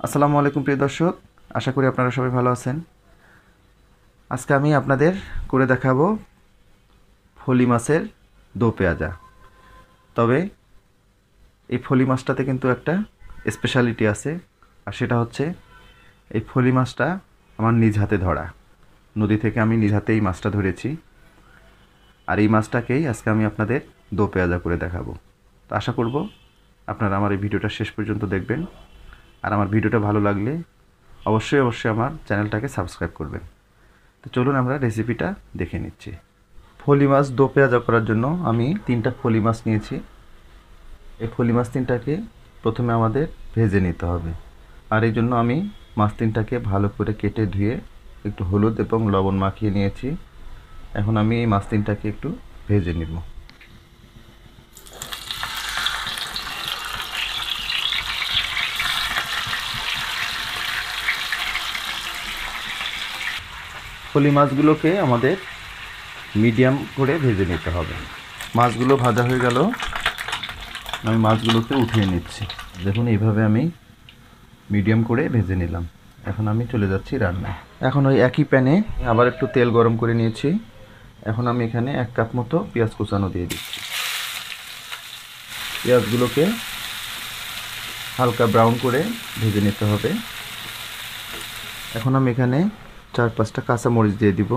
আসসালামু আলাইকুম প্রিয় দর্শক, আশা করি আপনারা সবাই ভালো আছেন। আজকে আমি আপনাদের করে দেখাবো ফলি মাছের দো পেঁয়াজা। তবে এই ফলি মাছটাতে কিন্তু একটা স্পেশালিটি আছে, আর সেটা হচ্ছে এই ফলি মাছটা আমার নিজ হাতে ধরা। নদী থেকে আমি নিজ হাতে এই মাছটা ধরেছি, আর এই মাছটাকেই আজকে আমি আপনাদের দো পেঁয়াজা করে দেখাবো। তো আশা করব আপনারা আমার এই ভিডিওটা শেষ পর্যন্ত দেখবেন, আর আমার ভিডিওটা ভালো লাগলে অবশ্যই আমার চ্যানেলটাকে সাবস্ক্রাইব করবেন। তো চলুন আমরা রেসিপিটা দেখে নিচ্ছি। ফলি মাছ দো পেঁয়াজা করার জন্য আমি 3টা ফলি মাছ নিয়েছি। এই ফলি মাছ 3টাকে প্রথমে আমাদের ভেজে নিতে হবে, আর এই জন্য আমি মাছ 3টাকে ভালো করে কেটে ধুয়ে একটু হলুদ এবং লবণ মাখিয়ে নিয়েছি। এখন আমি এই মাছ 3টাকে একটু ভেজে নিব। ফলি মাছগুলোকে আমাদের মিডিয়াম করে ভেজে নিতে হবে। মাছগুলো ভাজা হয়ে গেল, আমি মাছগুলোকে উঠিয়ে নিচ্ছি। দেখুন এইভাবে আমি মিডিয়াম করে ভেজে নিলাম। এখন আমি চলে যাচ্ছি রান্নায়। এখন ওই একই প্যানে আবার একটু তেল গরম করে নিয়েছি। এখন আমি এখানে 1 কাপ মতো পেঁয়াজ কুচানো দিয়ে দিচ্ছি। পেঁয়াজগুলোকে হালকা ব্রাউন করে ভেজে নিতে হবে। এখন আমি এখানে 4-5টা কাঁচা মরিচ দিয়ে দিব।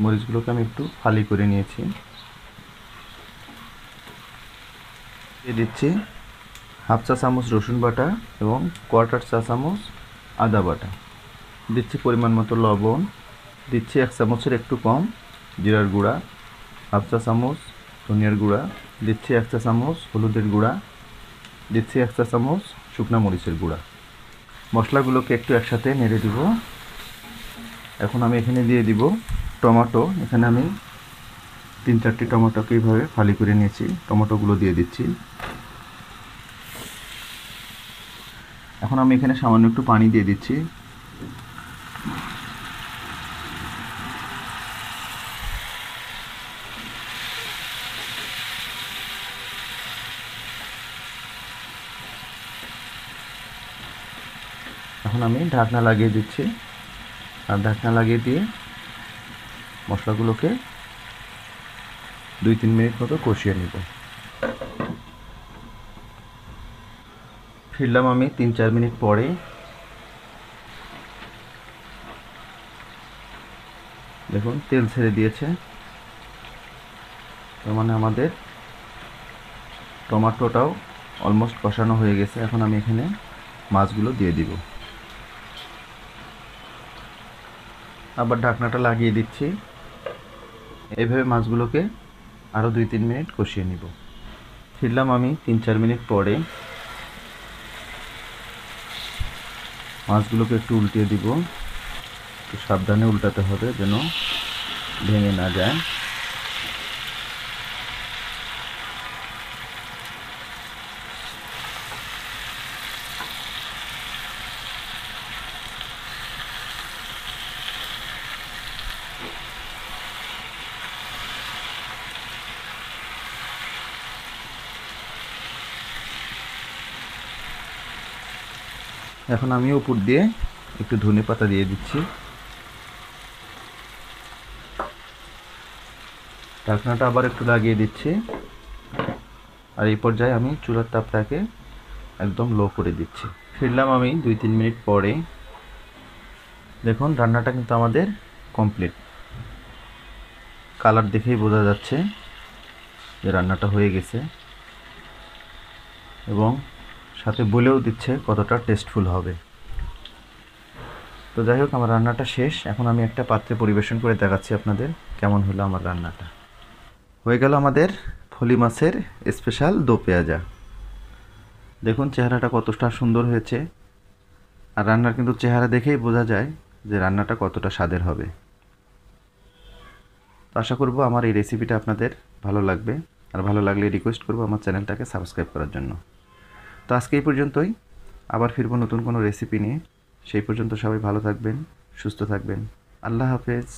মরিচগুলোকে আমি একটু ফালি করে নিয়েছি। দিয়ে দিচ্ছি 1/2 চা চামচ রসুন বাটা এবং 1/4 চা চামচ আদা বাটা। দিচ্ছি পরিমাণ মতো লবণ। দিচ্ছি 1 চামচের একটু কম জিরার গুঁড়া, 1/2 চা চামচ ধনিয়ার গুঁড়া, দিচ্ছি 1 চা চামচ হলুদের গুঁড়া, দিচ্ছি 1 চা চামচ শুকনো মরিচের গুঁড়া। মশলাগুলোকে একটু একসাথে নেড়ে দিব। এখন আমি এখানে দিয়ে দিব টমেটো। এখানে আমি 3-4টি টমেটোকে এইভাবে ফালি করে নিয়েছি। টমেটোগুলো দিয়ে দিচ্ছি। এখন আমি এখানে সামান্য একটু পানি দিয়ে দিচ্ছি। এখন আমি ঢাকনা লাগিয়ে দিচ্ছি, আর ঢাকনা লাগিয়ে দিয়ে মশলাগুলোকে 2-3 মিনিট মতো কষিয়ে নেব। ফিরলাম আমি 3-4 মিনিট পরে। দেখুন তেল ছেড়ে দিয়েছে, তার মানে আমাদের টমেটোটাও অলমোস্ট কষানো হয়ে গেছে। এখন আমি এখানে মাছগুলো দিয়ে দিব। আবার ঢাকনাটা লাগিয়ে দিচ্ছি। এইভাবে মাছগুলোকে আরও 2-3 মিনিট কষিয়ে নিব। ফিরলাম আমি 3-4 মিনিট পরে। মাছগুলোকে একটু উল্টিয়ে দিব। একটু সাবধানে উল্টাতে হবে যেন ভেঙে না যায়। এখন আমি উপর দিয়ে একটু ধনেপাতা দিয়ে দিচ্ছি। ঢাকনাটা আবার একটু লাগিয়ে দিচ্ছি, আর এই পর্যায়ে আমি চুলার তাপটাকে একদম লো করে দিচ্ছি। ফিরলাম আমি 2-3 মিনিট পরে। দেখুন রান্নাটা কিন্তু আমাদের কমপ্লিট। কালার দেখেই বোঝা যাচ্ছে যে রান্নাটা হয়ে গেছে, এবং সাথে বলেও দিচ্ছে কতটা টেস্টফুল হবে। তো যাই হোক, আমার রান্নাটা শেষ। এখন আমি একটা পাত্রে পরিবেশন করে দেখাচ্ছি আপনাদের কেমন হলো আমার রান্নাটা। হয়ে গেল আমাদের ফলি মাছের স্পেশাল দো পেঁয়াজা। দেখুন চেহারাটা কতটা সুন্দর হয়েছে, আর রান্নার কিন্তু চেহারা দেখেই বোঝা যায় যে রান্নাটা কতটা স্বাদের হবে। তো আশা করব আমার এই রেসিপিটা আপনাদের ভালো লাগবে, আর ভালো লাগলে রিকোয়েস্ট করব আমার চ্যানেলটাকে সাবস্ক্রাইব করার জন্য। তো আজকে এই পর্যন্তই। আবার ফিরবো নতুন কোনো রেসিপি নিয়ে। সেই পর্যন্ত সবাই ভালো থাকবেন, সুস্থ থাকবেন। আল্লাহ হাফেজ।